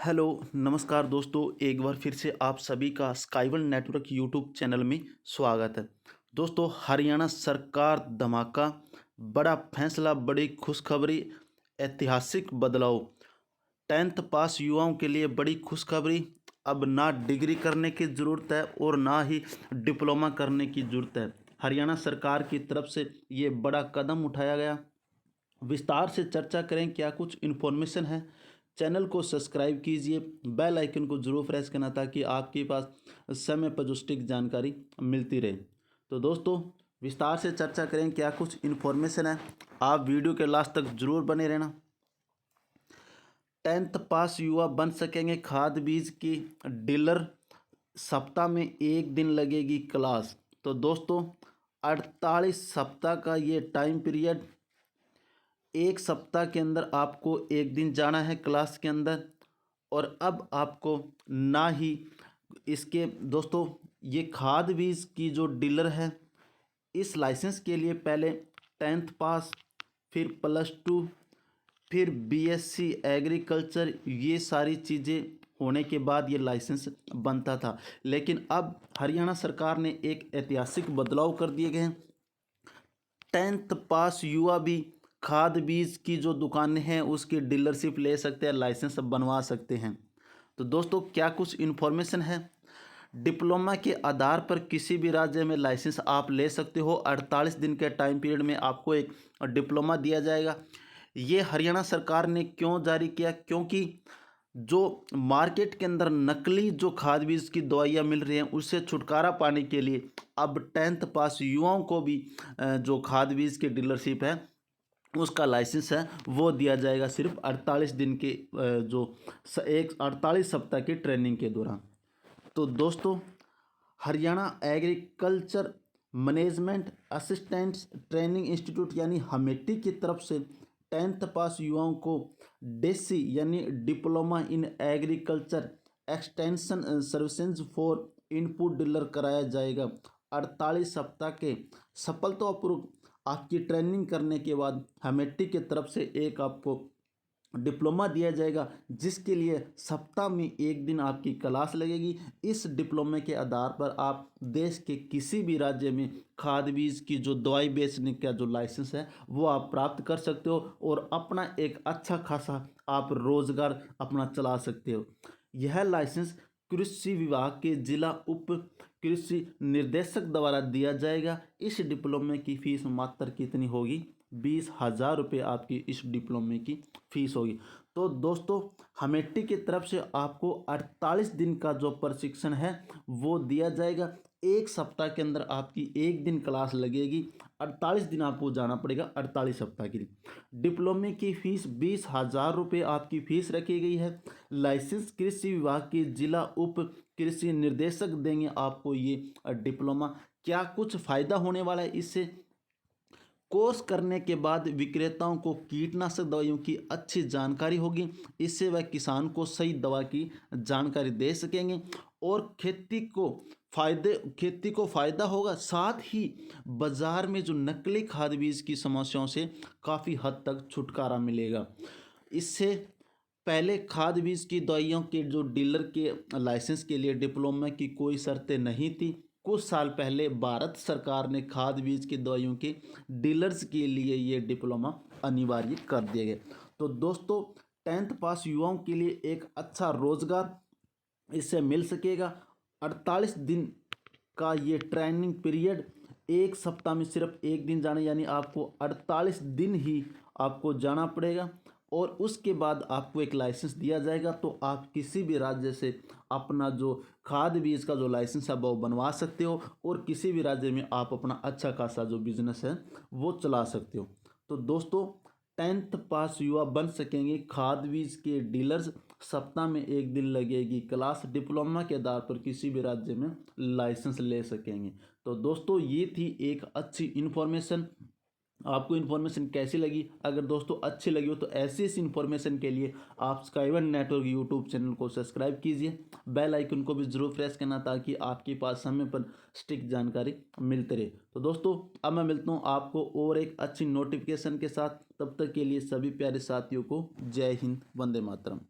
Hello नमस्कार दोस्तों, एक बार फिर से आप सभी का स्काईवन नेटवर्क यूट्यूब चैनल में स्वागत है। दोस्तों, हरियाणा सरकार धमाका, बड़ा फैसला, बड़ी खुशखबरी, ऐतिहासिक बदलाव। 10th पास युवाओं के लिए बड़ी खुशखबरी। अब ना डिग्री करने की ज़रूरत है और ना ही डिप्लोमा करने की ज़रूरत है। हरियाणा सरकार की तरफ से ये बड़ा कदम उठाया गया। विस्तार से चर्चा करें, क्या कुछ इन्फॉर्मेशन है। चैनल को सब्सक्राइब कीजिए, बेल आइकन को जरूर प्रेस करना ताकि आपके पास समय पर जो सटीक जानकारी मिलती रहे। तो दोस्तों, विस्तार से चर्चा करें, क्या कुछ इन्फॉर्मेशन है। आप वीडियो के लास्ट तक जरूर बने रहना। 10th पास युवा बन सकेंगे खाद बीज की डीलर, सप्ताह में एक दिन लगेगी क्लास। तो दोस्तों, 48 सप्ताह का ये टाइम पीरियड, एक सप्ताह के अंदर आपको एक दिन जाना है क्लास के अंदर। और अब आपको ना ही इसके दोस्तों, ये खाद बीज की जो डीलर है, इस लाइसेंस के लिए पहले 10th पास, फिर +2, फिर बीएससी एग्रीकल्चर, ये सारी चीज़ें होने के बाद ये लाइसेंस बनता था। लेकिन अब हरियाणा सरकार ने एक ऐतिहासिक बदलाव कर दिए गए हैं। 10th पास युवा भी खाद बीज की जो दुकानें हैं उसकी डीलरशिप ले सकते हैं, लाइसेंस बनवा सकते हैं। तो दोस्तों, क्या कुछ इन्फॉर्मेशन है। डिप्लोमा के आधार पर किसी भी राज्य में लाइसेंस आप ले सकते हो। 48 दिन के टाइम पीरियड में आपको एक डिप्लोमा दिया जाएगा। ये हरियाणा सरकार ने क्यों जारी किया, क्योंकि जो मार्केट के अंदर नकली जो खाद बीज की दवाइयाँ मिल रही हैं उससे छुटकारा पाने के लिए अब 10th पास युवाओं को भी जो खाद बीज की डीलरशिप है उसका लाइसेंस है वो दिया जाएगा, सिर्फ 48 दिन के जो 48 सप्ताह की ट्रेनिंग के दौरान। तो दोस्तों, Haryana agriculture management assistants training institute यानी हमेटी की तरफ से 10th पास युवाओं को डेसी यानी diploma in agriculture extension services for input dealer कराया जाएगा। 48 सप्ताह के सफलतापूर्वक आपकी ट्रेनिंग करने के बाद हमेटी की तरफ से एक आपको डिप्लोमा दिया जाएगा, जिसके लिए सप्ताह में एक दिन आपकी क्लास लगेगी। इस डिप्लोमे के आधार पर आप देश के किसी भी राज्य में खाद बीज की जो दवाई बेचने का जो लाइसेंस है वो आप प्राप्त कर सकते हो और अपना एक अच्छा खासा आप रोजगार अपना चला सकते हो। यह लाइसेंस कृषि विभाग के जिला उप कृषि निर्देशक द्वारा दिया जाएगा। इस डिप्लोमे की फीस मात्र कितनी होगी, 20,000 रुपये आपकी इस डिप्लोमे की फीस होगी। तो दोस्तों, हमेटी की तरफ से आपको 48 दिन का जो प्रशिक्षण है वो दिया जाएगा। एक सप्ताह के अंदर आपकी एक दिन क्लास लगेगी, 48 दिन आपको जाना पड़ेगा 48 सप्ताह के लिए। डिप्लोमे की फीस 20,000 रुपये आपकी फीस रखी गई है। लाइसेंस कृषि विभाग के जिला उप कृषि निर्देशक देंगे आपको ये डिप्लोमा। क्या कुछ फ़ायदा होने वाला है इससे। कोर्स करने के बाद विक्रेताओं को कीटनाशक दवाइयों की अच्छी जानकारी होगी। इससे वह किसान को सही दवा की जानकारी दे सकेंगे और खेती को फ़ायदा होगा। साथ ही बाज़ार में जो नकली खाद बीज की समस्याओं से काफ़ी हद तक छुटकारा मिलेगा। इससे पहले खाद बीज की दवाइयों के जो डीलर के लाइसेंस के लिए डिप्लोमा की कोई शर्तें नहीं थी। कुछ साल पहले भारत सरकार ने खाद बीज की दवाइयों के डीलर्स के लिए ये डिप्लोमा अनिवार्य कर दिए गए। तो दोस्तों, 10th पास युवाओं के लिए एक अच्छा रोजगार इससे मिल सकेगा। 48 दिन का ये ट्रेनिंग पीरियड, एक सप्ताह में सिर्फ एक दिन जाना, यानी आपको 48 दिन ही आपको जाना पड़ेगा और उसके बाद आपको एक लाइसेंस दिया जाएगा। तो आप किसी भी राज्य से अपना जो खाद बीज का जो लाइसेंस है वो बनवा सकते हो और किसी भी राज्य में आप अपना अच्छा खासा जो बिजनेस है वो चला सकते हो। तो दोस्तों, 10th पास युवा बन सकेंगे खाद बीज के डीलर्स, सप्ताह में एक दिन लगेगी क्लास, डिप्लोमा के आधार पर किसी भी राज्य में लाइसेंस ले सकेंगे। तो दोस्तों, ये थी एक अच्छी इन्फॉर्मेशन। आपको इन्फॉर्मेशन कैसी लगी। अगर दोस्तों अच्छी लगी हो तो ऐसी इस इन्फॉर्मेशन के लिए आप स्काईवन नेटवर्क यूट्यूब चैनल को सब्सक्राइब कीजिए, बेल आइकन को भी जरूर प्रेस करना ताकि आपके पास समय पर सटीक जानकारी मिलती रहे। तो दोस्तों, अब मैं मिलता हूँ आपको और एक अच्छी नोटिफिकेशन के साथ। तब तक के लिए सभी प्यारे साथियों को जय हिंद, वंदे मातरम।